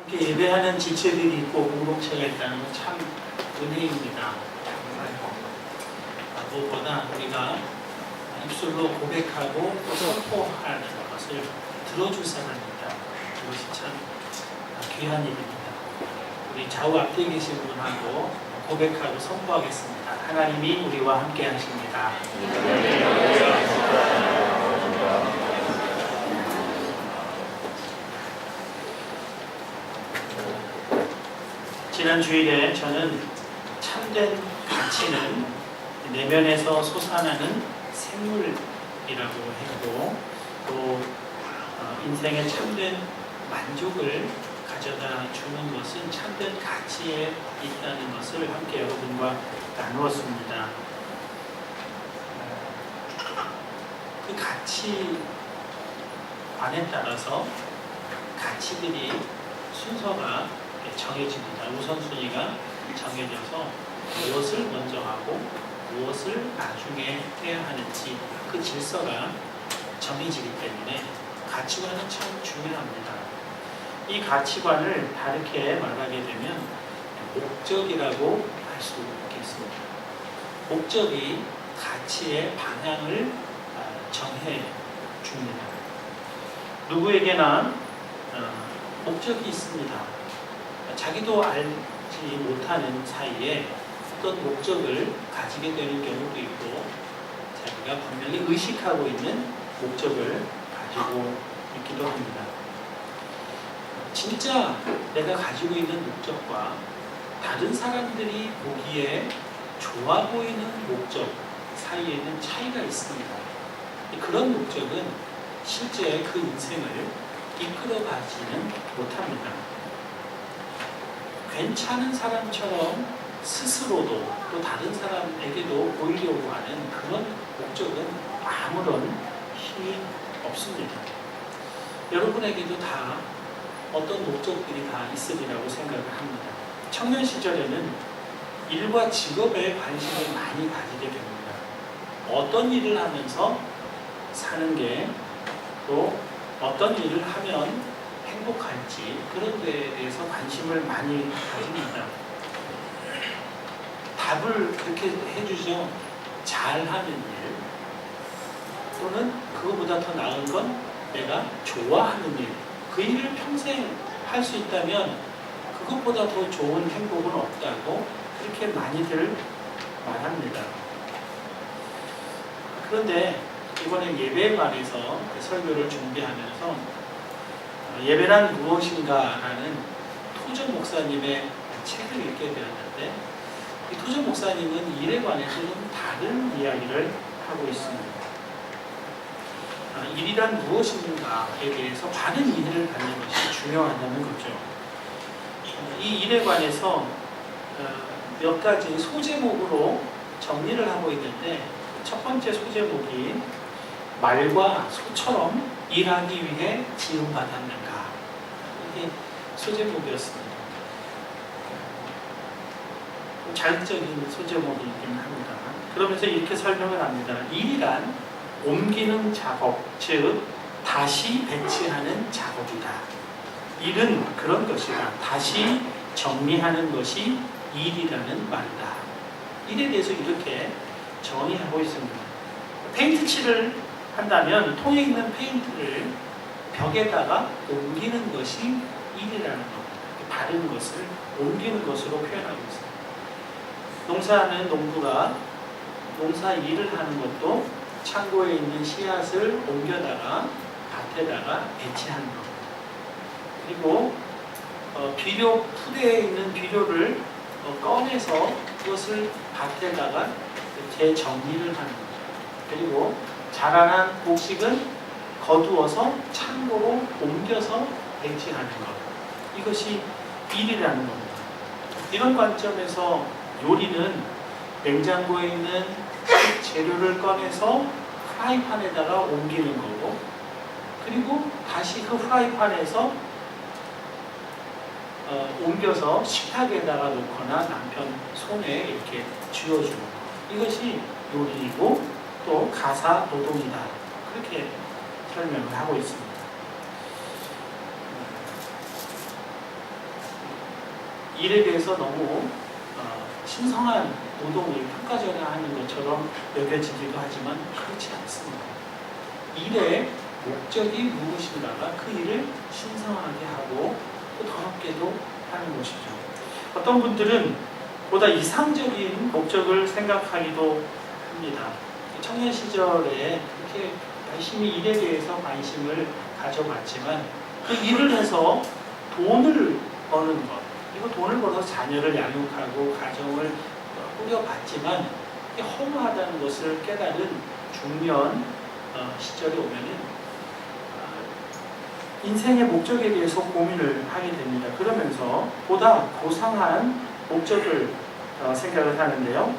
이렇게 예배하는 지체들이 있고 공동체가 있다는 건 참 은혜입니다. 무엇보다 우리가 입술로 고백하고 또 선포하는 것을 들어줄 사람이 있다. 그것이 참 귀한 일입니다. 우리 좌우 앞뒤에 계신 분하고 고백하고 선포하겠습니다. 하나님이 우리와 함께 하십니다. 지난 주일에 저는 참된 가치는 내면에서 솟아나는 샘물이라고 했고, 또 인생의 참된 만족을 가져다 주는 것은 참된 가치에 있다는 것을 함께 여러분과 나누었습니다. 그 가치관에 따라서 가치들이 순서가 정해집니다. 우선순위가 정해져서 무엇을 먼저 하고 무엇을 나중에 해야 하는지 그 질서가 정해지기 때문에 가치관은 참 중요합니다. 이 가치관을 다르게 말하게 되면 목적이라고 할 수 있겠습니다. 목적이 가치의 방향을 정해 줍니다. 누구에게나 목적이 있습니다. 자기도 알지 못하는 사이에 어떤 목적을 가지게 되는 경우도 있고, 자기가 분명히 의식하고 있는 목적을 가지고 있기도 합니다. 진짜 내가 가지고 있는 목적과 다른 사람들이 보기에 좋아 보이는 목적 사이에는 차이가 있습니다. 그런 목적은 실제 그 인생을 이끌어가지는 못합니다. 괜찮은 사람처럼 스스로도 또 다른 사람에게도 보이려고 하는 그런 목적은 아무런 힘이 없습니다. 여러분에게도 다 어떤 목적들이 다 있으리라고 생각을 합니다. 청년 시절에는 일과 직업에 관심을 많이 가지게 됩니다. 어떤 일을 하면서 사는 게, 또 어떤 일을 하면 행복할지 그런 데에 대해서 관심을 많이 가집니다. 답을 그렇게 해주죠. 잘하는 일, 또는 그거보다 더 나은 건 내가 좋아하는 일. 그 일을 평생 할 수 있다면 그것보다 더 좋은 행복은 없다고 그렇게 많이들 말합니다. 그런데 이번에 예배에 관해서 설교를 준비하면서 예배란 무엇인가라는 토저 목사님의 책을 읽게 되었는데, 이 토저 목사님은 일에 관해서 좀 다른 이야기를 하고 있습니다. 일이란 무엇인가에 대해서 바른 이해를 갖는 것이 중요하다는 거죠. 이 일에 관해서 몇 가지 소제목으로 정리를 하고 있는데, 첫 번째 소제목이 말과 소처럼 일하기 위해 지음받았는가, 이게 소제목이었습니다. 자극적인 소제목이긴 합니다. 그러면서 이렇게 설명을 합니다. 일이란 옮기는 작업, 즉 다시 배치하는 작업이다. 일은 그런 것이다. 다시 정리하는 것이 일이라는 말이다. 일에 대해서 이렇게 정의하고 있습니다. 페인트 칠을 한다면 통에 있는 페인트를 벽에다가 옮기는 것이 일이라는 겁니다. 바른 것을 옮기는 것으로 표현하고 있습니다. 농사하는 농부가 농사 일을 하는 것도 창고에 있는 씨앗을 옮겨다가 밭에다가 배치하는 겁니다. 그리고 비료 푸대에 있는 비료를 꺼내서 그것을 밭에다가 재정리를 하는 거죠. 그리고 자라난 곡식은 거두어서 창고로 옮겨서 배치하는 것, 이것이 일이라는 겁니다. 이런 관점에서 요리는 냉장고에 있는 재료를 꺼내서 프라이팬에다가 옮기는 거고, 그리고 다시 그 프라이팬에서 옮겨서 식탁에다가 놓거나 남편 손에 이렇게 쥐어주는 것, 이것이 요리이고 또 가사 노동이다, 그렇게 설명을 하고 있습니다. 일에 대해서 너무 신성한 노동을 평가절하하는 것처럼 여겨지기도 하지만 그렇지 않습니다. 일의 목적이 무엇인가가 그 일을 신성하게 하고 또 더럽게도 하는 것이죠. 어떤 분들은 보다 이상적인 목적을 생각하기도 합니다. 청년 시절에 그렇게 열심히 일에 대해서 관심을 가져봤지만 그 일을 해서 돈을 버는 것, 그리고 돈을 벌어서 자녀를 양육하고 가정을 꾸려봤지만 이게 허무하다는 것을 깨달은 중년 시절에 오면은 인생의 목적에 대해서 고민을 하게 됩니다. 그러면서 보다 고상한 목적을 생각을 하는데요.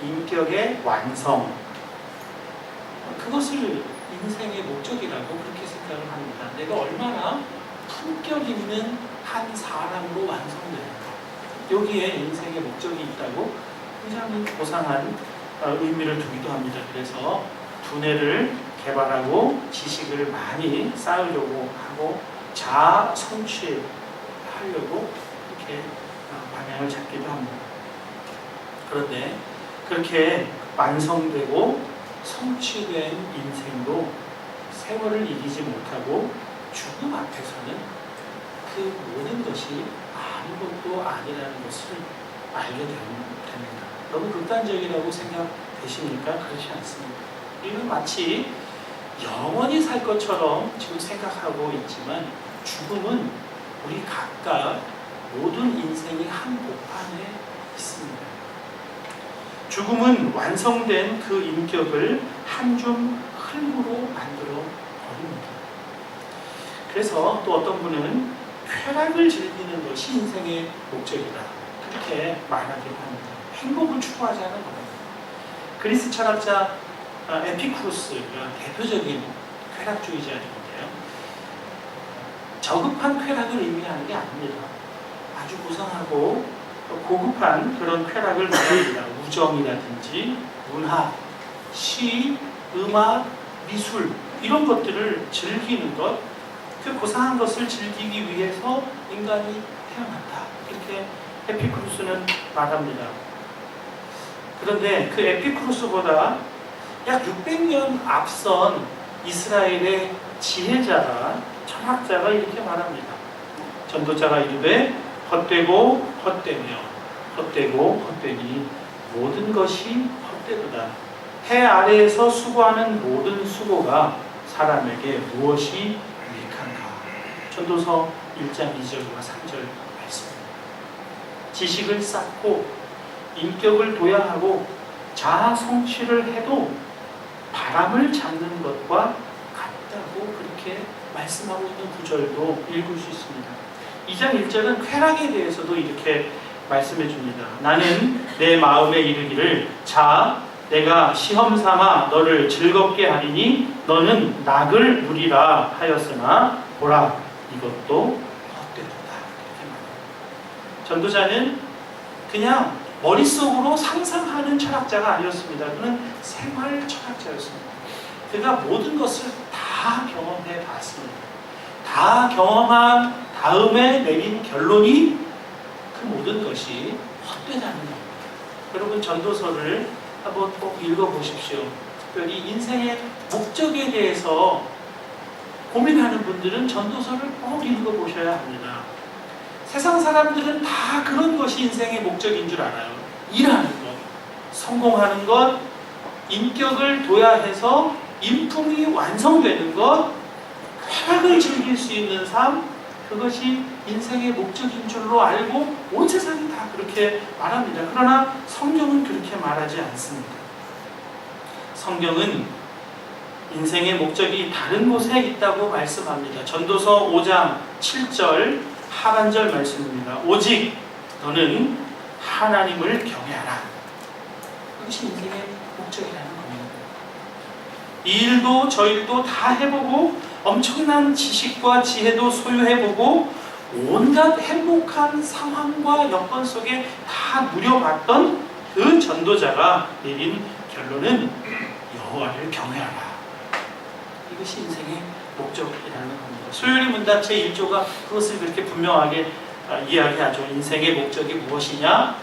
인격의 완성. 그것을 인생의 목적이라고 그렇게 생각을 합니다. 내가 얼마나 품격 있는 한 사람으로 완성되는가. 여기에 인생의 목적이 있다고 굉장히 고상한 의미를 두기도 합니다. 그래서 두뇌를 개발하고 지식을 많이 쌓으려고 하고 자아 성취하려고 이렇게 방향을 잡기도 합니다. 그런데 그렇게 완성되고 성취된 인생도 세월을 이기지 못하고 죽음 앞에서는 그 모든 것이 아무것도 아니라는 것을 알게 됩니다. 너무 극단적이라고 생각되십니까? 그렇지 않습니다. 우리는 마치 영원히 살 것처럼 지금 생각하고 있지만 죽음은 우리 각각 모든 인생이 한복판에 있습니다. 죽음은 완성된 그 인격을 한 줌 흙으로 만들어 버립니다. 그래서 또 어떤 분은 쾌락을 즐기는 것이 인생의 목적이다. 그렇게 말하기도 합니다. 행복을 추구하지 않은 겁니다. 그리스 철학자 에피쿠로스가 대표적인 쾌락주의자인데요. 저급한 쾌락을 의미하는 게 아닙니다. 아주 고상하고 고급한 그런 쾌락을 말합니다. 우정이라든지 문학, 시, 음악, 미술 이런 것들을 즐기는 것, 그 고상한 것을 즐기기 위해서 인간이 태어났다. 이렇게 에피쿠로스는 말합니다. 그런데 그 에피쿠로스보다 약 600년 앞선 이스라엘의 지혜자가 철학자가 이렇게 말합니다. 전도자가 이르되 헛되고 헛되며 헛되고 헛되니 모든 것이 헛되도다. 해 아래에서 수고하는 모든 수고가 사람에게 무엇이 유익한가. 전도서 1장 2절과 3절 말씀입니다. 지식을 쌓고 인격을 도야하고 자아 성취를 해도 바람을 잡는 것과 같다고 그렇게 말씀하고 있는 구절도 읽을 수 있습니다. 2장 1절은 쾌락에 대해서도 이렇게 말씀해 줍니다. 나는 내 마음에 이르기를 자 내가 시험 삼아 너를 즐겁게 하리니 너는 낙을 누리라 하였으나 보라 이것도 헛되도다. 전도자는 그냥 머릿속으로 상상하는 철학자가 아니었습니다. 그는 생활 철학자였습니다. 그가 모든 것을 다 경험해 봤습니다. 다 경험한 다음에 내린 결론이 그 모든 것이 헛되다는 겁니다. 여러분 전도서를 한번 꼭 읽어보십시오. 특별히 인생의 목적에 대해서 고민하는 분들은 전도서를 꼭 읽어보셔야 합니다. 세상 사람들은 다 그런 것이 인생의 목적인 줄 알아요. 일하는 것, 성공하는 것, 인격을 도야해서 인품이 완성되는 것, 쾌락을 즐길 수 있는 삶, 그것이 인생의 목적인 줄로 알고 온 세상이 다 그렇게 말합니다. 그러나 성경은 그렇게 말하지 않습니다. 성경은 인생의 목적이 다른 곳에 있다고 말씀합니다. 전도서 5장 7절 하반절 말씀입니다. 오직 너는 하나님을 경외하라. 그것이 인생의 목적이라는 겁니다. 이 일도 저 일도 다 해보고 엄청난 지식과 지혜도 소유해보고 온갖 행복한 상황과 여건 속에 다 누려봤던 그 전도자가 내린 결론은 여호와를 경외하라. 이것이 인생의 목적이라는 겁니다. 소요리 문답 제1조가 그것을 그렇게 분명하게 이야기하죠. 인생의 목적이 무엇이냐?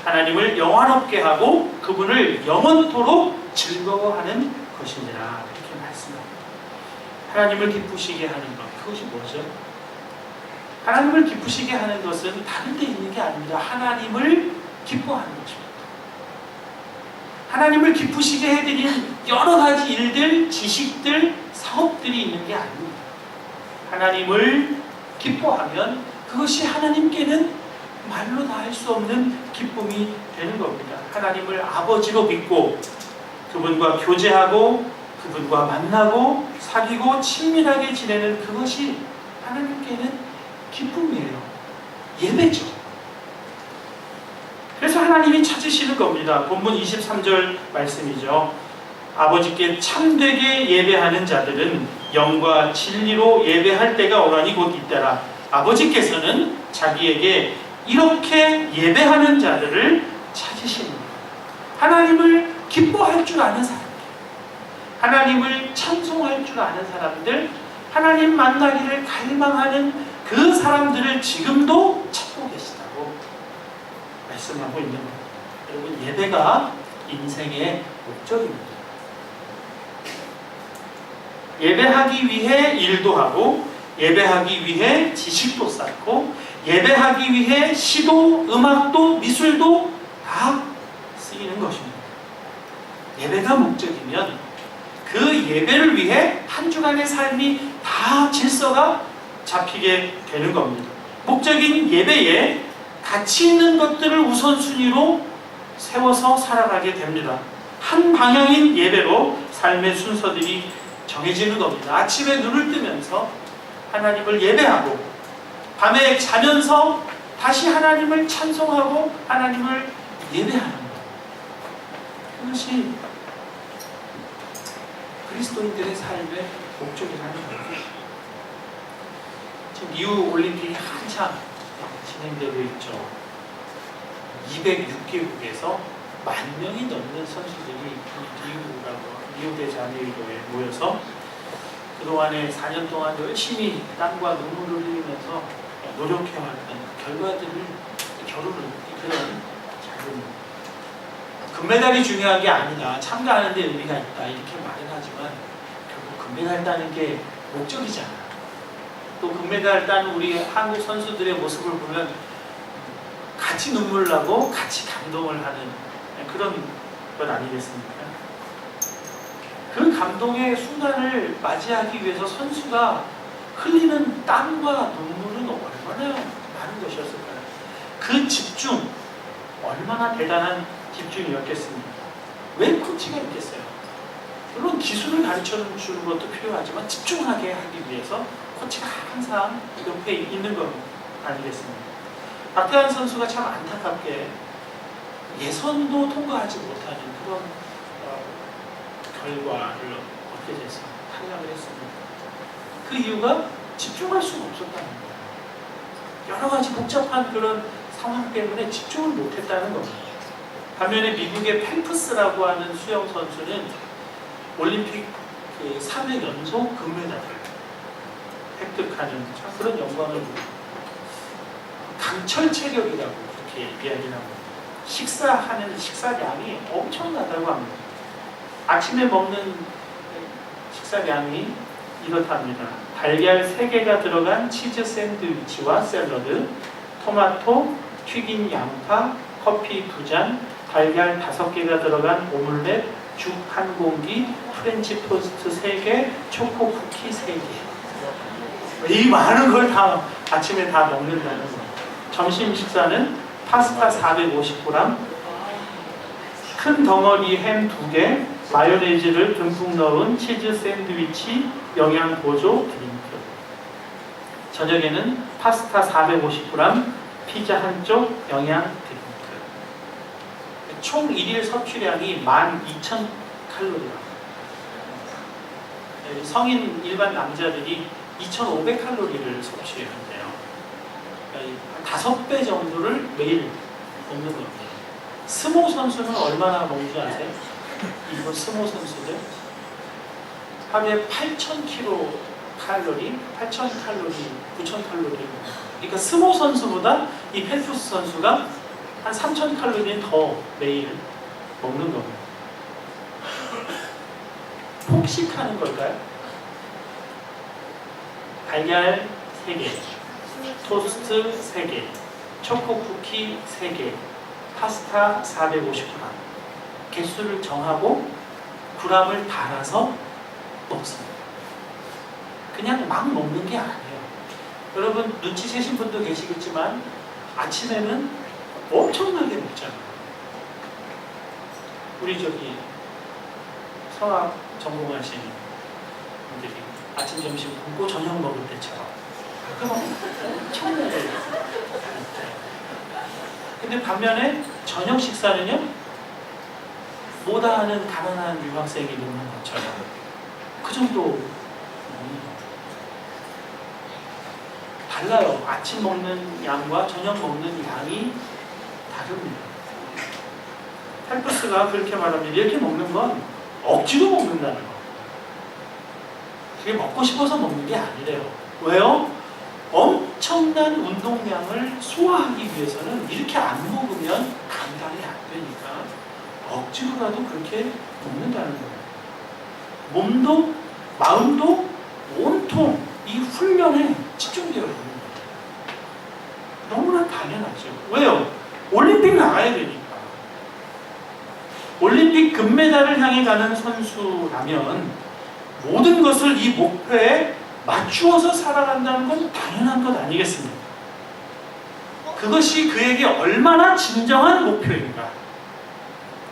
하나님을 영원롭게 하고 그분을 영원토록 즐거워하는 것이니라 이렇게 말씀합니다. 하나님을 기쁘시게 하는 것, 그것이 뭐죠? 하나님을 기쁘시게 하는 것은 다른 데 있는 게 아닙니다. 하나님을 기뻐하는 것입니다. 하나님을 기쁘시게 해드린 여러 가지 일들, 지식들, 사업들이 있는 게 아닙니다. 하나님을 기뻐하면 그것이 하나님께는 말로 다 할 수 없는 기쁨이 되는 겁니다. 하나님을 아버지로 믿고 그분과 교제하고 그분과 만나고 사귀고 친밀하게 지내는 그것이 하나님께는 기쁨이에요. 예배죠. 그래서 하나님이 찾으시는 겁니다. 본문 23절 말씀이죠. 아버지께 참되게 예배하는 자들은 영과 진리로 예배할 때가 오라니 곧 이때라. 아버지께서는 자기에게 이렇게 예배하는 자들을 찾으시는 거예요. 하나님을 기뻐할 줄 아는 사람들, 하나님을 찬송할 줄 아는 사람들, 하나님 만나기를 갈망하는 그 사람들을 지금도 찾고 계시다고 말씀하고 있는 거예요. 여러분, 예배가 인생의 목적입니다. 예배하기 위해 일도 하고, 예배하기 위해 지식도 쌓고, 예배하기 위해 시도, 음악도, 미술도 다 쓰이는 것입니다. 예배가 목적이면 그 예배를 위해 한 주간의 삶이 다 질서가 잡히게 되는 겁니다. 목적인 예배에 가치 있는 것들을 우선순위로 세워서 살아가게 됩니다. 한 방향인 예배로 삶의 순서들이 정해지는 겁니다. 아침에 눈을 뜨면서 하나님을 예배하고 밤에 자면서 다시 하나님을 찬송하고 하나님을 예배하는 것. 그것이 그리스도인들의 삶의 목적이라는 거예요. 지금 리우 올림픽이 한참 진행되고 있죠. 206개국에서 10,000명이 넘는 선수들이 리우데자네이루에 모여서 그동안에 4년 동안 열심히 땀과 눈물을 흘리면서 노력해왔던 결과들을 결혼을 그런 작은 금메달이 중요한 게 아니다. 참가하는 데 의미가 있다. 이렇게 말은 하지만 결국 금메달 따는 게 목적이잖아. 또 금메달 따는 우리 한국 선수들의 모습을 보면 같이 눈물 나고 같이 감동을 하는 그런 것 아니겠습니까? 그 감동의 순간을 맞이하기 위해서 선수가 흘리는 땀과 눈물은 얼마나 많은 것이었을까요? 그 집중, 얼마나 대단한 집중이었겠습니까? 왜 코치가 있겠어요? 물론 기술을 가르쳐 주는 것도 필요하지만 집중하게 하기 위해서 코치가 항상 옆에 있는 것 아니겠습니까? 박태환 선수가 참 안타깝게 예선도 통과하지 못하는 그런 결과를 얻게 됐습니다. 탈락을 했습니다. 그 이유가 집중할 수가 없었다는 거예요. 여러 가지 복잡한 그런 상황 때문에 집중을 못했다는 겁니다. 반면에 미국의 펠프스라고 하는 수영 선수는 올림픽 3회 연속 금메달을 획득하는 그런 영광을 누립니다. 강철 체력이라고 그렇게 이야기를 합니다. 식사하는 식사량이 엄청나다고 합니다. 아침에 먹는 식사량이 이렇답니다. 달걀 3개가 들어간 치즈 샌드위치와 샐러드, 토마토, 튀긴 양파, 커피 2잔, 달걀 5개가 들어간 오믈렛, 죽 1공기, 프렌치 토스트 3개, 초코 쿠키 3개. 이 많은 걸 다 아침에 다 먹는다는 거예요. 점심 식사는 파스타 450g, 큰 덩어리 햄 2개, 마요네즈를 듬뿍 넣은 치즈 샌드위치, 영양 보조 드링크. 저녁에는 파스타 450g, 피자 한쪽, 영양 드링크. 총 1일 섭취량이 12,000칼로리라고. 성인 일반 남자들이 2,500칼로리를 섭취한대요. 5배 정도를 매일 먹는 겁니다. 스모 선수는 얼마나 먹는지 아세요? 일본 스모 선수들 하루에 8,000kcal 칼로리, 8,000칼로리, 9,000칼로리. 그러니까 스모 선수보다 이 펠프스 선수가 한 3,000칼로리는 더 매일 먹는 겁니다. 폭식하는 걸까요? 달걀 3개, 토스트 3개, 초코 쿠키 3개, 파스타 450g. 개수를 정하고 g을 달아서 먹습니다. 그냥 막 먹는 게 아니에요. 여러분 눈치채신 분도 계시겠지만 아침에는 엄청나게 먹잖아요. 우리 저기 성악 전공하신 분들이 아침, 점심 굶고 저녁 먹을 때처럼 그럼 엄청나게 먹어요. 근데 반면에 저녁 식사는요, 못다하는 가난한 유학생이 먹는 것처럼 그 정도 달라요. 아침 먹는 양과 저녁 먹는 양이 다릅니다. 펠프스가 그렇게 말합니다. 이렇게 먹는 건 억지로 먹는다는 거. 그게 먹고 싶어서 먹는 게 아니래요. 왜요? 엄청난 운동량을 소화하기 위해서는 이렇게 안 먹으면 감당이 안 되니까 억지로라도 그렇게 먹는다는 거예요. 몸도 마음도 온통 이 훈련에 집중되어 있는 거예요. 너무나 당연하죠. 왜요? 올림픽 나가야 되니까. 올림픽 금메달을 향해 가는 선수라면 모든 것을 이 목표에 맞추어서 살아간다는 건 당연한 것 아니겠습니까? 그것이 그에게 얼마나 진정한 목표인가,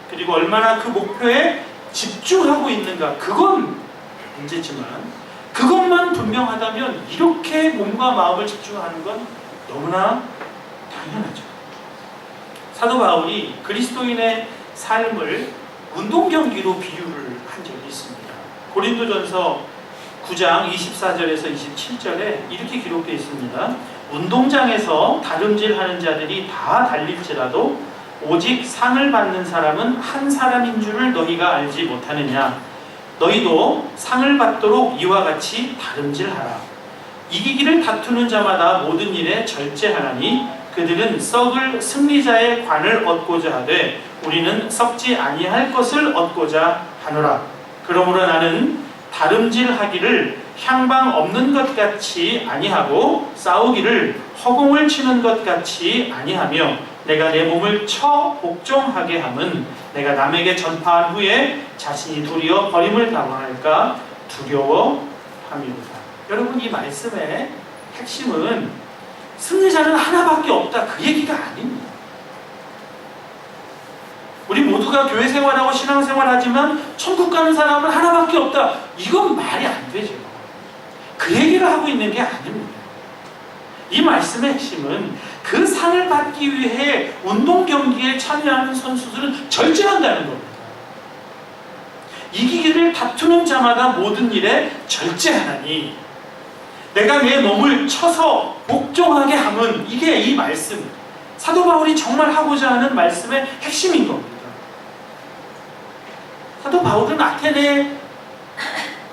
그리고 얼마나 그 목표에 집중하고 있는가, 그건 문제지만 그것만 분명하다면 이렇게 몸과 마음을 집중하는 건 너무나 당연하죠. 사도 바울이 그리스도인의 삶을 운동 경기로 비유를 한 적이 있습니다. 고린도전서 9장 24절에서 27절에 이렇게 기록되어 있습니다. 운동장에서 다름질하는 자들이 다 달릴지라도 오직 상을 받는 사람은 한 사람인 줄을 너희가 알지 못하느냐. 너희도 상을 받도록 이와 같이 다름질하라. 이기기를 다투는 자마다 모든 일에 절제하나니 그들은 썩을 승리자의 관을 얻고자 하되 우리는 썩지 아니할 것을 얻고자 하노라. 그러므로 나는 다름질하기를 향방 없는 것 같이 아니하고 싸우기를 허공을 치는 것 같이 아니하며 내가 내 몸을 쳐 복종하게 함은 내가 남에게 전파한 후에 자신이 도리어 버림을 당할까 두려워함이로다. 여러분, 이 말씀의 핵심은 승리자는 하나밖에 없다, 그 얘기가 아닙니다. 우리 모두가 교회 생활하고 신앙 생활하지만 천국 가는 사람은 하나밖에 없다, 이건 말이 안 되죠. 그 얘기를 하고 있는 게 아닙니다. 이 말씀의 핵심은 그 상을 받기 위해 운동 경기에 참여하는 선수들은 절제한다는 겁니다. 이기기를 다투는 자마다 모든 일에 절제하나니 내가 내 몸을 쳐서 복종하게 함은, 이게 이 말씀, 사도 바울이 정말 하고자 하는 말씀의 핵심인 겁니다. 사도 바울은 아테네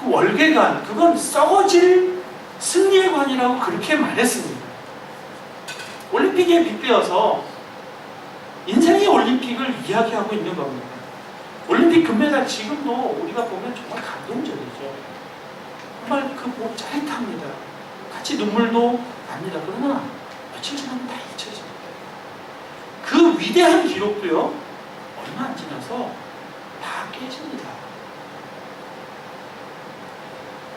그 월계관, 그건 썩어질 승리의 관이라고 그렇게 말했습니다. 올림픽에 빗대어서 인생의 올림픽을 이야기하고 있는 겁니다. 올림픽 금메달 지금도 우리가 보면 정말 감동적이죠. 정말 그 목 짜릿합니다. 같이 눈물도 납니다. 그러나 며칠 지나면 다 잊혀집니다. 그 위대한 기록도요, 얼마 안 지나서 다 깨집니다.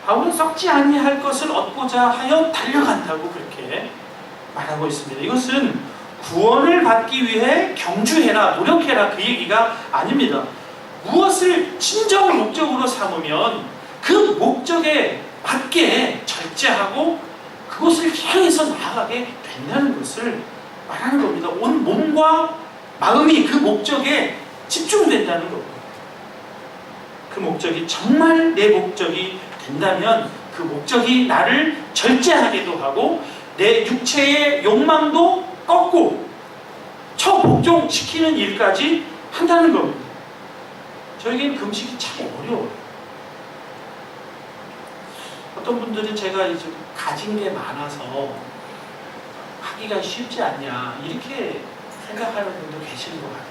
바울은 썩지 아니할 것을 얻고자 하여 달려간다고 그렇게 말하고 있습니다. 이것은 구원을 받기 위해 경주해라, 노력해라, 그 얘기가 아닙니다. 무엇을 진정 목적으로 삼으면 그 목적에 맞게 절제하고 그것을 향해서 나아가게 된다는 것을 말하는 겁니다. 온 몸과 마음이 그 목적에 집중된다는 겁니다. 그 목적이 정말 내 목적이 된다면 그 목적이 나를 절제하게도 하고 내 육체의 욕망도 꺾고 처복종시키는 일까지 한다는 겁니다. 저에겐 금식이 참 어려워요. 어떤 분들은 제가 이제 가진 게 많아서 하기가 쉽지 않냐 이렇게 생각하는 분도 계시는 것 같아요.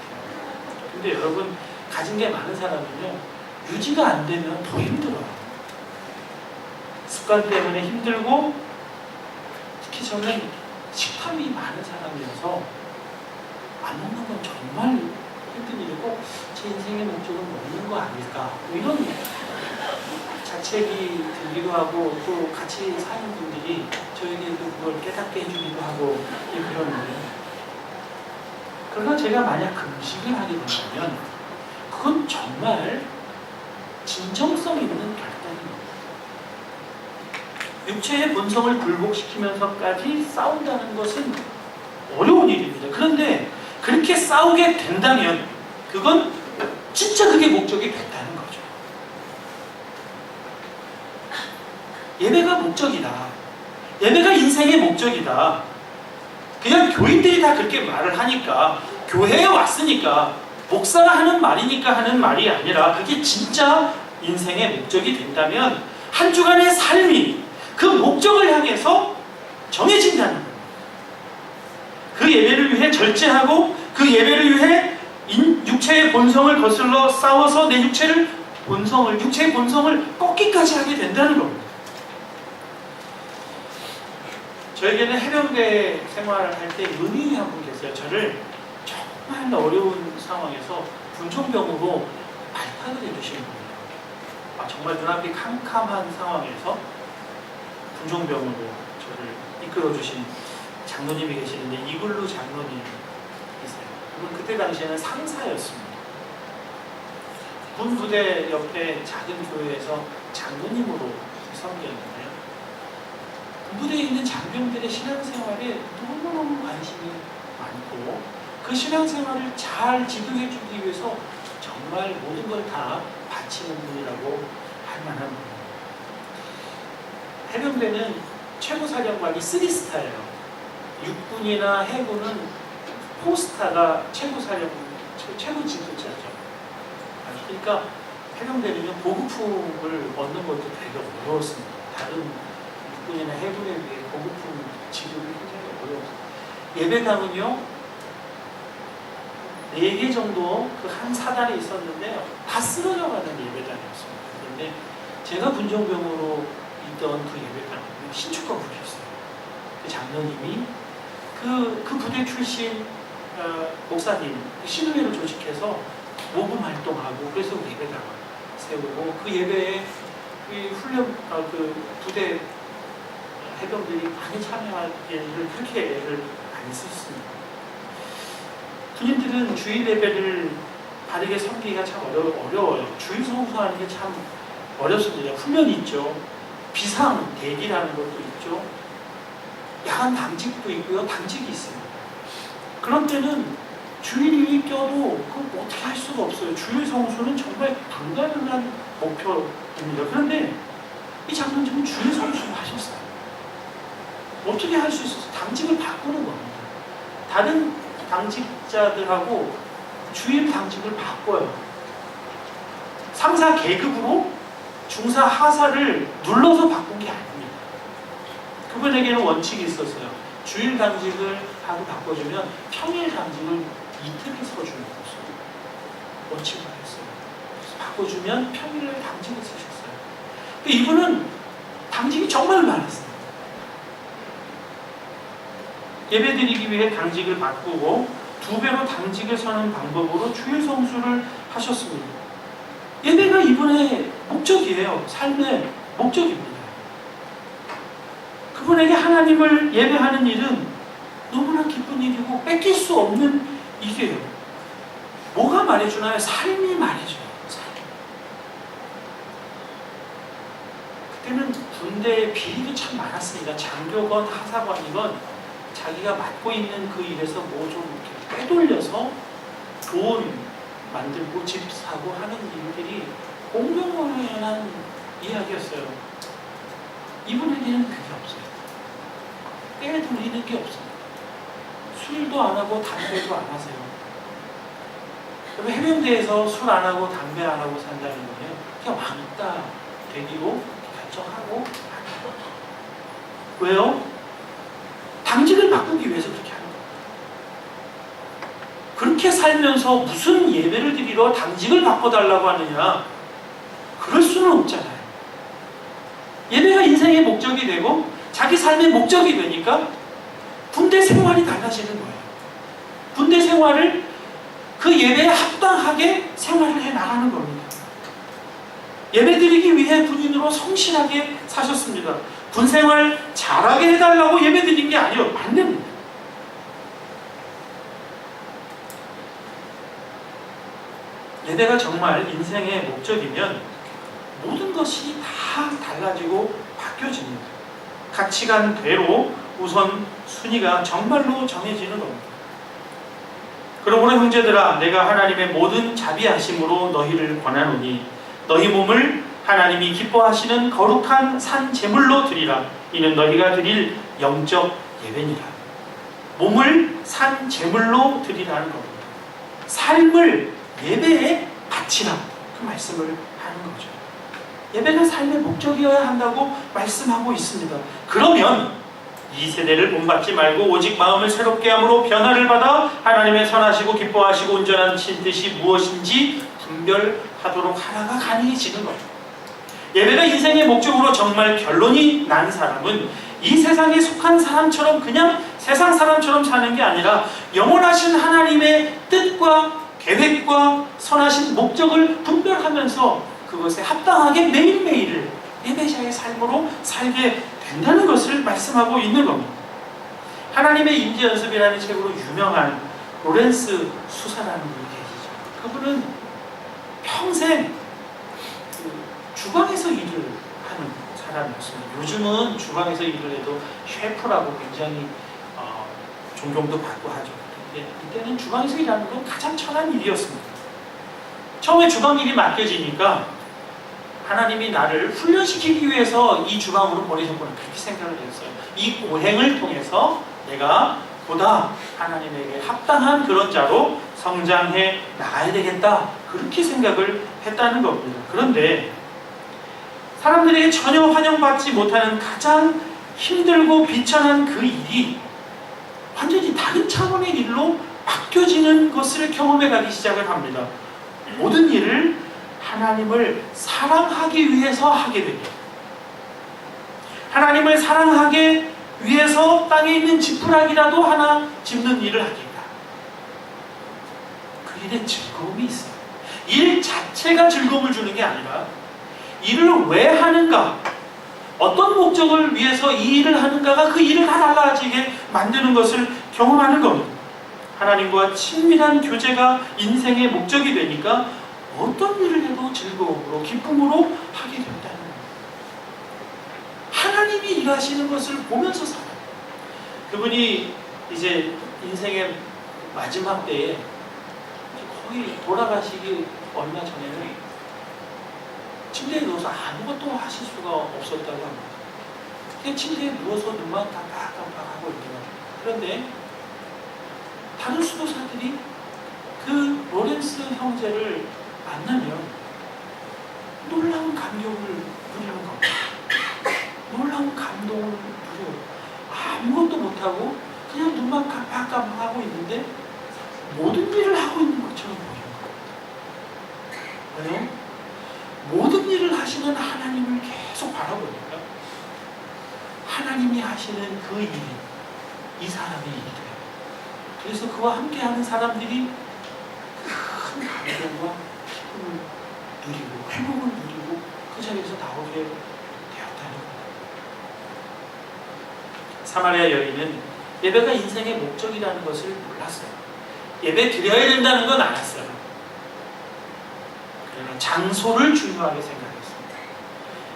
근데 여러분, 가진 게 많은 사람은요, 유지가 안 되면 더 힘들어요. 습관 때문에 힘들고, 특히 저는 식탐이 많은 사람이어서 안 먹는 건 정말 힘든 일이고, 제 인생의 목적은 먹는 거 아닐까, 뭐 이런 자책이 들기도 하고, 또 같이 사는 분들이 저에게도 그걸 깨닫게 해주기도 하고 그러는데, 그러나 제가 만약 금식을 하게 된다면 그건 정말 진정성 있는 결단입니다. 육체의 본성을 굴복시키면서까지 싸운다는 것은 어려운 일입니다. 그런데 그렇게 싸우게 된다면 그건 진짜 그게 목적이 됐다는 거죠. 예배가 목적이다. 예배가 인생의 목적이다. 그냥 교인들이 다 그렇게 말을 하니까, 교회에 왔으니까, 목사가 하는 말이니까 하는 말이 아니라 그게 진짜 인생의 목적이 된다면 한 주간의 삶이 그 목적을 향해서 정해진다는 겁니다. 그 예배를 위해 절제하고 그 예배를 위해 육체의 본성을 거슬러 싸워서 내 육체의 본성을 꺾기까지 하게 된다는 겁니다. 저에게는 해병대 생활을 할 때 은인이 한 분 계세요. 저를 정말 어려운 상황에서 군종병으로 발탁을 해주시는 분이에요. 정말 눈앞이 캄캄한 상황에서 군종병으로 저를 이끌어주신 장로님이 계시는데, 이글루 장로님이세요. 그분 그때 당시에는 상사였습니다. 군 부대 옆에 작은 교회에서 장로님으로 섬겼는데요. 군부대에 있는 장병들의 신앙생활에 너무너무 관심이 많고, 그 신앙생활을 잘 지도해 주기 위해서 정말 모든 걸 다 바치는 분이라고 할 만한 분입니다. 해병대는 최고사령관이 3스타예요. 육군이나 해군은 4스타가 최고 지도자죠. 그러니까 해병대는요, 보급품을 얻는 것도 되게 어려웠습니다. 다른 육군이나 해군에 비해 보급품 지급이 굉장히 어려웠습니다. 예배당은요, 4개 정도 그 한 사단에 있었는데요, 다 쓰러져 가는 예배당이었습니다. 그런데 제가 군종병으로 있던 그 예배당은 신축과 부셨어요. 그 장로님이 그 부대 출신 목사님 신우회를 조직해서 모금 활동하고, 그래서 예배당을 세우고, 그 예배에 훈련 그 부대 해병들이 많이 참여하기를 그렇게 애를 많이 썼습니다. 군인들은 주일 예배를 바르게 섬기기가 참 어려워요. 주일 성수하는 게 참 어렵습니다. 훈련이 있죠. 비상 대기라는 것도 있죠. 야간 당직도 있고요. 당직이 있습니다. 그런 때는 주일이 껴도 그거 어떻게 할 수가 없어요. 주일 성수는 정말 불가능한 목표입니다. 그런데 이 장로님은 주일 성수를 하셨어요. 어떻게 할 수 있어서 당직을 바꾸는 겁니다. 다른 당직자들하고 주일 당직을 바꿔요. 상사 계급으로 중사 하사를 눌러서 바꾼 게 아닙니다. 그분에게는 원칙이 있었어요. 주일 당직을 하고 바꿔주면 평일 당직을 이틀을 서주는 것으로 원칙을 했어요. 바꿔주면 평일에 당직을 쓰셨어요. 이분은 당직이 정말 많았어요. 예배드리기 위해 당직을 바꾸고 2배로 당직을 서는 방법으로 주일 성수를 하셨습니다. 예배가 이분의 목적이에요. 삶의 목적입니다. 그분에게 하나님을 예배하는 일은 너무나 기쁜 일이고 뺏길 수 없는 일이에요. 뭐가 말해주나요? 삶이 말해줘요. 삶. 그때는 군대의 비리도 참 많았습니다. 장교건 하사관이건 자기가 맡고 있는 그 일에서 뭐 좀 이렇게 빼돌려서 돈 만들고 집 사고 하는 일들이 공명만한 이야기였어요. 이분에게는 그게 없어요. 빼돌리는 게 없어요. 술도 안 하고 담배도 안 하세요. 그럼 해병대에서 술 안 하고 담배 안 하고 산다는 거예요. 그냥 왕따 되기로 결정하고 왜요? 당직을 바꾸기 위해서 그렇게 하는 거예요. 그렇게 살면서 무슨 예배를 드리러 당직을 바꿔달라고 하느냐? 그럴 수는 없잖아요. 예배가 인생의 목적이 되고 자기 삶의 목적이 되니까 군대 생활이 달라지는 거예요. 군대 생활을 그 예배에 합당하게 생활을 해 나가는 겁니다. 예배드리기 위해 군인으로 성실하게 사셨습니다. 군생활 잘하게 해달라고 예배드린 게 아니에요. 반대입니다. 예배가 정말 인생의 목적이면 모든 것이 다 달라지고 바뀌어집니다. 가치관대로 우선 순위가 정말로 정해지는 겁니다. 그러므로 형제들아, 내가 하나님의 모든 자비하심으로 너희를 권하노니 너희 몸을 하나님이 기뻐하시는 거룩한 산 제물로 드리라. 이는 너희가 드릴 영적 예배니라. 몸을 산 제물로 드리라는 겁니다. 삶을 예배에 바치라. 그 말씀을 하는 거죠. 예배가 삶의 목적이어야 한다고 말씀하고 있습니다. 그러면 이 세대를 본받지 말고 오직 마음을 새롭게 함으로 변화를 받아 하나님의 선하시고 기뻐하시고 온전한 뜻이 무엇인지 분별하도록 하나가 가능해지는 거죠. 예배가 인생의 목적으로 정말 결론이 난 사람은 이 세상에 속한 사람처럼 그냥 세상 사람처럼 사는 게 아니라 영원하신 하나님의 뜻과 계획과 선하신 목적을 분별하면서 그것에 합당하게 매일매일을 예배자의 삶으로 살게 된다는 것을 말씀하고 있는 겁니다. 하나님의 임재연습이라는 책으로 유명한 로렌스 수사라는 분이 계시죠. 그분은 평생 주방에서 일을 하는 사람이었습니다. 요즘은 주방에서 일을 해도 셰프라고 굉장히 존경도 받고 하죠. 근데 이때는 주방에서 일하는 건 가장 천한 일이었습니다. 처음에 주방 일이 맡겨지니까 하나님이 나를 훈련시키기 위해서 이 주방으로 보내셨구나, 그렇게 생각을 했어요. 이 고행을 통해서 내가 보다 하나님에게 합당한 그런 자로 성장해 나가야 되겠다, 그렇게 생각을 했다는 겁니다. 그런데 사람들에게 전혀 환영받지 못하는 가장 힘들고 비천한 그 일이 완전히 다른 차원의 일로 바뀌어지는 것을 경험해 가기 시작을 합니다. 모든 일을 하나님을 사랑하기 위해서 하게 됩니다. 하나님을 사랑하기 위해서 땅에 있는 지푸라기라도 하나 짚는 일을 하겠다. 그 일에 즐거움이 있어요. 일 자체가 즐거움을 주는 게 아니라 일을 왜 하는가, 어떤 목적을 위해서 이 일을 하는가가 그 일을 다 달라지게 만드는 것을 경험하는 겁니다. 하나님과 친밀한 교제가 인생의 목적이 되니까 어떤 일을 해도 즐거움으로 기쁨으로 하게 된다는 거예요. 하나님이 일하시는 것을 보면서 살아요. 그분이 이제 인생의 마지막 때에 거의 돌아가시기 얼마 전에는 침대에 누워서 아무것도 하실 수가 없었다고 합니다. 그냥 침대에 누워서 눈만 깜빡깜빡하고 있더라고요. 그런데 다른 수도사들이 그 로렌스 형제를 만나면 놀라운 감격을 누리는 겁니다. 놀라운 감동을 누려요. 아무것도 못하고 그냥 눈만 깜빡깜빡하고 있는데 모든 일을 하고 있는 것처럼 보여요. 왜요? 모든 일을 하시는 하나님을 계속 바라보니까 하나님이 하시는 그 일이 이 사람의 일이 돼요. 그래서 그와 함께하는 사람들이 큰 감동과 기쁨을 누리고 회복을 누리고 그 자리에서 나오게 되었다는 거예요. 사마리아 여인은 예배가 인생의 목적이라는 것을 몰랐어요. 예배 드려야 된다는 건 알았어요. 그러나 장소를 중요하게 생각했습니다.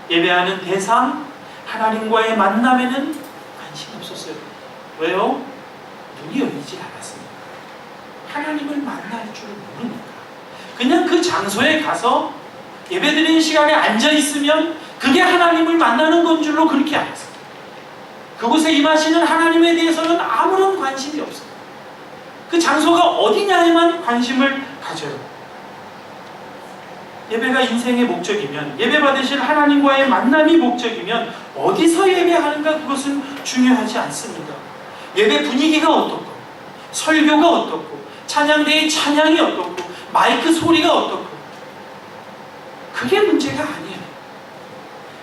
예배하는 대상, 하나님과의 만남에는 관심이 없었어요. 왜요? 눈이 열리지 않았습니다. 하나님을 만날 줄을 모르니까. 그냥 그 장소에 가서 예배드리는 시간에 앉아있으면 그게 하나님을 만나는 건 줄로 그렇게 알았어요. 그곳에 임하시는 하나님에 대해서는 아무런 관심이 없어요. 그 장소가 어디냐에만 관심을 가져요. 예배가 인생의 목적이면, 예배 받으실 하나님과의 만남이 목적이면 어디서 예배하는가 그것은 중요하지 않습니다. 예배 분위기가 어떻고, 설교가 어떻고, 찬양대의 찬양이 어떻고, 마이크 소리가 어떻고, 그게 문제가 아니에요.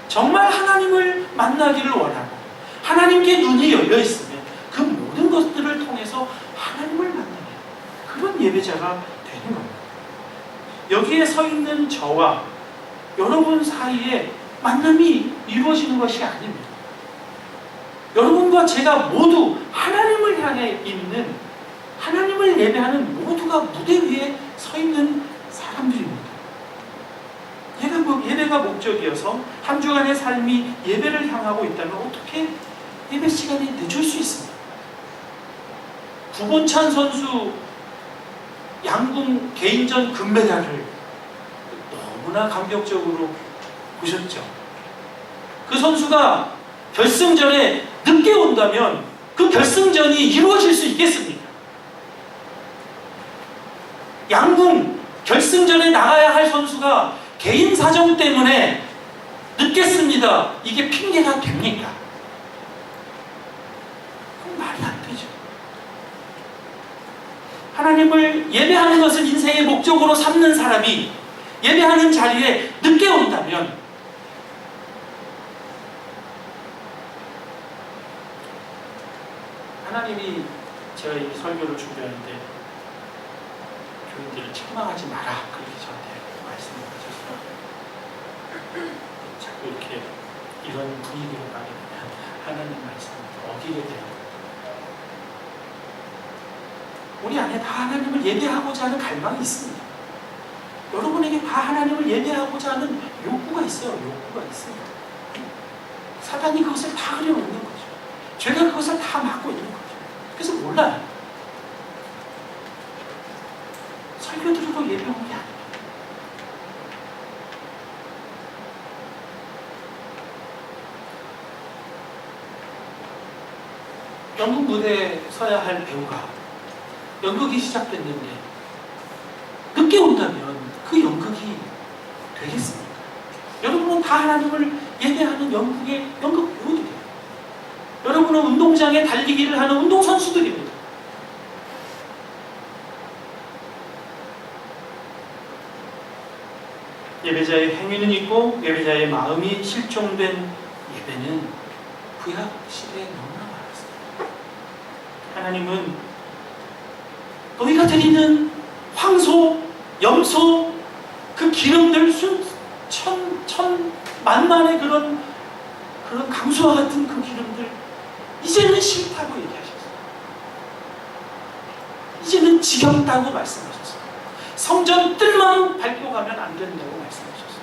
정말 하나님을 만나기를 원하고 하나님께 눈이 열려 있으면 그 모든 것들을 통해서 하나님을 만나는 그런 예배자가 되는 겁니다. 여기에 서 있는 저와 여러분 사이에 만남이 이루어지는 것이 아닙니다. 여러분과 제가 모두 하나님을 향해 있는, 하나님을 예배하는 모두가 무대 위에 서 있는 사람들입니다. 예배가 목적이어서 한 주간의 삶이 예배를 향하고 있다면 어떻게 예배 시간이 늦을 수 있습니까? 구본찬 선수 양궁 개인전 금메달을 너무나 감격적으로 보셨죠? 그 선수가 결승전에 늦게 온다면 그 결승전이 이루어질 수 있겠습니까? 양궁 결승전에 나가야 할 선수가 개인 사정 때문에 늦겠습니다. 이게 핑계가 됩니까? 그건 말이 안 되죠. 하나님을 예배하는 것을 인생의 목적으로 삼는 사람이 예배하는 자리에 늦게 온다면 하나님이 제가 이 설교를 준비하는데 교인들을 책망하지 마라 그렇게 저한테 말씀을 하셨어요. 자꾸 이렇게 이런 분위기로 가게 되면 하나님 말씀을 어기게 돼요. 우리 안에 다 하나님을 예배하고자 하는 갈망이 있습니다. 여러분에게 다 하나님을 예배하고자 하는 욕구가 있어요. 욕구가 있어요. 사단이 그것을 다 그려놓는 거죠. 죄가 그것을 다 막고 있는 거죠. 그래서 몰라요. 설교 들으러 예배 온 게 아니에요. 연극 무대에 서야 할 배우가 연극이 시작됐는데 늦게 온다면 그 연극이 되겠습니까? 여러분은 다 하나님을 예배하는 연극의 연극 배우들이에요. 여러분은 운동장에 달리기를 하는 운동선수들입니다. 예배자의 행위는 있고 예배자의 마음이 실종된 예배는 구약 시대에 너무나 많았습니다. 하나님은 너희가 드리는 황소, 염소, 그 기름들 천만만의 그런 강수와 같은 그 기름들 이제는 싫다고 얘기하셨어요. 이제는 지겹다고 말씀하셨어요. 성전 뜰만 밟고 가면 안 된다고 말씀하셨어요.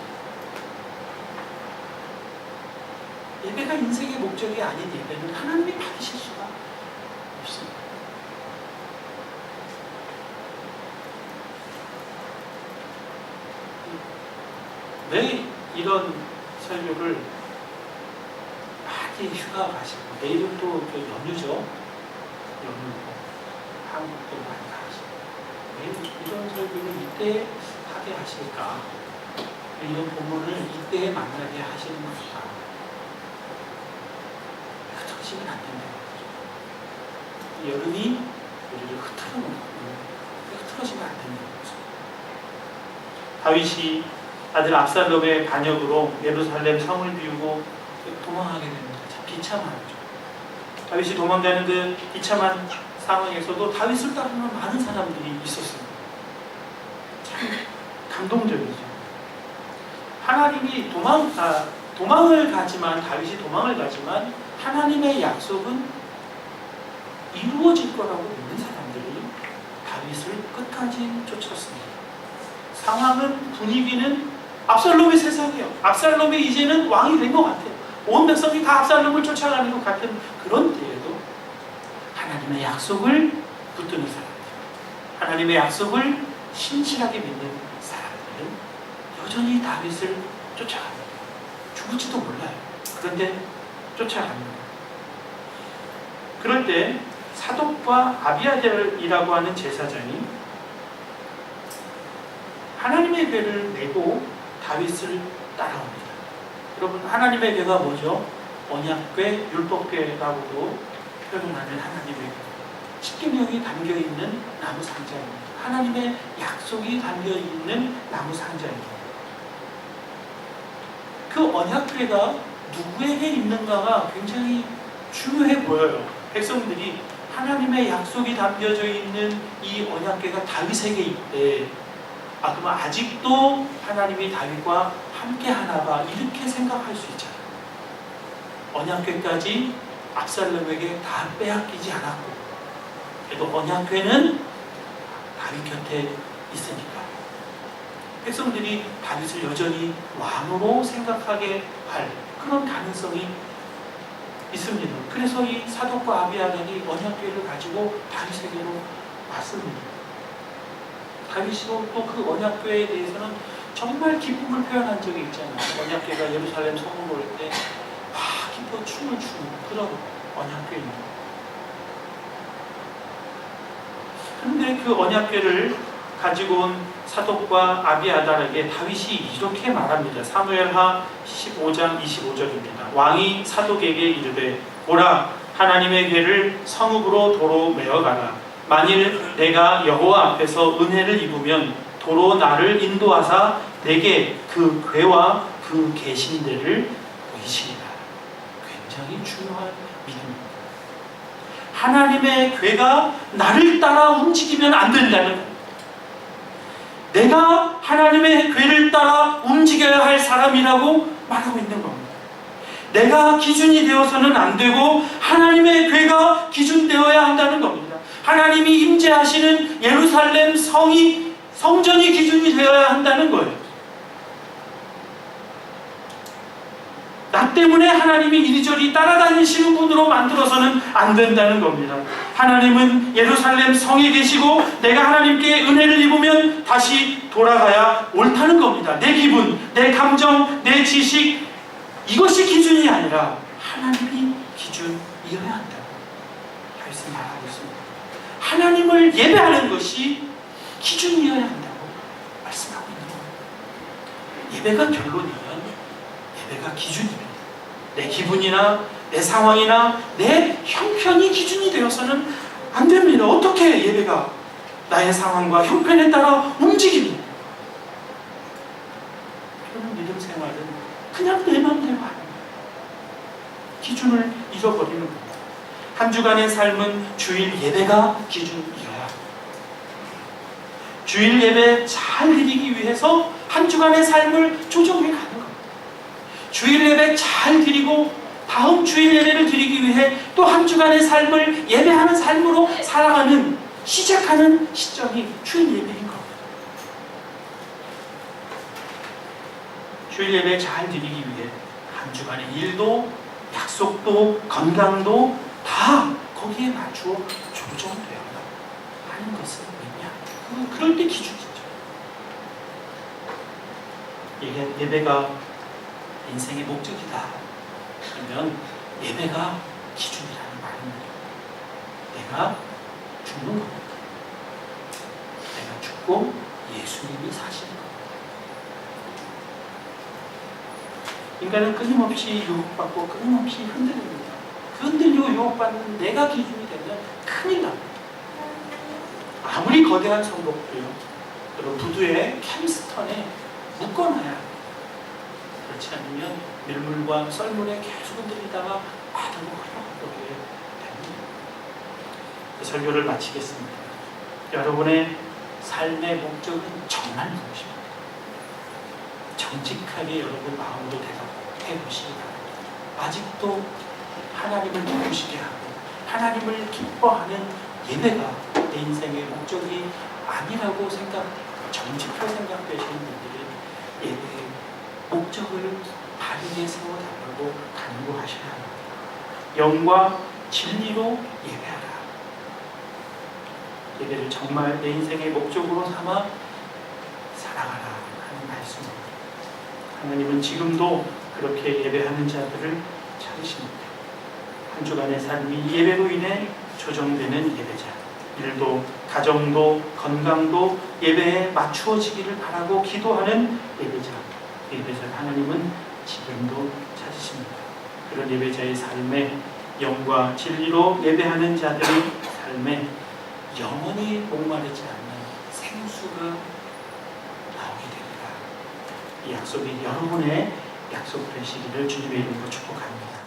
예배가 인생의 목적이 아닌 예배는 하나님이 받으실 수가 없습니다. 왜 이런 설교를 많이 휴가 가시고 내일은 또 연휴죠. 연휴고 한국도 많이 가시고 왜 이런 설교를 이때 하게 하실까? 이런 본문을 이때 만나게 하시는 것이다. 흐트러지면 안 된다는 거죠. 여름이 우리를 흐트러놓는 거예요. 흐트러지면 안 된다는 거죠. 다윗이 아들 압살롬의 반역으로 예루살렘 성을 비우고 도망하게 됩니다. 참 비참하죠. 다윗이 도망가는 그 비참한 상황에서도 다윗을 따르는 많은 사람들이 있었습니다. 참 감동적이죠. 하나님이 도망을 가지만 다윗이 도망을 가지만 하나님의 약속은 이루어질 거라고 믿는 사람들이 다윗을 끝까지 쫓았습니다. 상황은 분위기는 압살롬의 세상이에요. 압살롬이 이제는 왕이 된 것 같아요. 온 백성이 다 압살롬을 쫓아가는 것 같은 그런 때에도 하나님의 약속을 붙드는 사람들, 하나님의 약속을 신실하게 믿는 사람들은 여전히 다윗을 쫓아갑니다. 죽을지도 몰라요. 그런데 쫓아갑니다. 그럴 때 사독과 아비아달이라고 하는 제사장이 하나님의 배를 메고 다윗을 따라옵니다. 여러분, 하나님의 배가 뭐죠? 언약궤, 율법궤라고도 표현하는 하나님의 궤. 십계명이 담겨있는 나무 상자입니다. 하나님의 약속이 담겨있는 나무 상자입니다. 그 언약궤가 누구에게 있는가가 굉장히 중요해 보여요. 백성들이 하나님의 약속이 담겨져 있는 이 언약궤가 다윗에게 있대. 그러면 아직도 하나님이 다윗과 함께 하나봐, 이렇게 생각할 수 있잖아요. 언약궤까지 압살롬에게 다 빼앗기지 않았고, 그래도 언약궤는 다윗 곁에 있으니까 백성들이 다윗을 여전히 왕으로 생각하게 할 그런 가능성이 있습니다. 그래서 이 사독과 아비아달이 언약궤를 가지고 다윗에게로 왔습니다. 다윗도 그 언약궤에 대해서는 정말 기쁨을 표현한 적이 있잖아요. 언약궤가 예루살렘 성을 올 때 기뻐 춤을 추는 그런 언약궤입니다. 그런데 그 언약궤를 가지고 온 사독과 아비아달에게 다윗이 이렇게 말합니다. 사무엘하 15장 25절입니다. 왕이 사독에게 이르되 보라, 하나님의 궤를 성읍으로 도로 메어가라. 만일 내가 여호와 앞에서 은혜를 입으면 도로 나를 인도하사 내게 그 궤와 그 계신대를 보이시리라. 굉장히 중요한 믿음입니다. 하나님의 궤가 나를 따라 움직이면 안 된다는 거예요. 내가 하나님의 궤를 따라 움직여야 할 사람이라고 말하고 있는 겁니다. 내가 기준이 되어서는 안 되고 하나님의 궤가 기준되어야 한다는 겁니다. 하나님이 임재하시는 예루살렘 성전이 기준이 되어야 한다는 거예요. 나 때문에 하나님이 이리저리 따라다니시는 분으로 만들어서는 안 된다는 겁니다. 하나님은 예루살렘 성에 계시고 내가 하나님께 은혜를 입으면 다시 돌아가야 옳다는 겁니다. 내 기분, 내 감정, 내 지식, 이것이 기준이 아니라 하나님이 기준이어야 한다고 다윗은 말하고 있습니다. 하나님을 예배하는 것이 기준이어야 한다고 말씀하고 있는 겁니다. 예배가 결론이면 예배가 기준입니다. 내 기분이나 내 상황이나 내 형편이 기준이 되어서는 안 됩니다. 어떻게 예배가 나의 상황과 형편에 따라 움직입니다. 그런 믿음 생활은 그냥 내 마음대로 하는 거예요. 기준을 잃어버리는 겁니다. 한 주간의 삶은 주일 예배가 기준이어야 합니다. 주일 예배 잘 드리기 위해서 한 주간의 삶을 조정해 가는 겁니다. 주일 예배 잘 드리고 다음 주일 예배를 드리기 위해 또 한 주간의 삶을 예배하는 삶으로 살아가는 시작하는 시점이 주일 예배인 겁니다. 주일 예배 잘 드리기 위해 한 주간의 일도 약속도 건강도 다 거기에 맞추어 조정되어야 하는 것은 뭐냐? 그럴 때 기준이죠. 예배가 인생의 목적이다. 그러면 예배가 기준이라는 말입니다. 내가 죽는 겁니다. 내가 죽고 예수님이 사시는 겁니다. 인간은 끊임없이 유혹받고 끊임없이 흔들립니다. 흔들리고 유혹받는 내가 기준이 되면 큰일 납니다. 아무리 거대한 성벽도요, 여러분 부두에 캠스턴에 묶어놔야 합니다. 그렇지 않으면 밀물과 썰물에 계속 흔들리다가 바다로 흘러가게 됩니다. 설교를 마치겠습니다. 여러분의 삶의 목적은 정말 무엇입니까? 정직하게 여러분 마음으로 대답해 보시기 바랍니다. 아직도 하나님을 기쁘시게 하고 하나님을 기뻐하는 예배가 내 인생의 목적이 아니라고 정직하게 생각되시는 분들은 예배의 목적을 바르게 세워달라고 간구하셔야 합니다. 영과 진리로 예배하라. 예배를 정말 내 인생의 목적으로 삼아 살아가라 하는 말씀입니다. 하나님은 지금도 그렇게 예배하는 자들을 찾으십니다. 한 주간의 삶이 예배로 인해 조정되는 예배자, 일도 가정도 건강도 예배에 맞추어지기를 바라고 기도하는 예배자, 하나님은 지금도 찾으십니다. 그런 예배자의 삶에 영과 진리로 예배하는 자들의 삶에 영원히 목마르지 않는 생수가 나오게 됩니다. 이 약속이 여러분의 약속 되시기를 주님의 이름으로 축복합니다.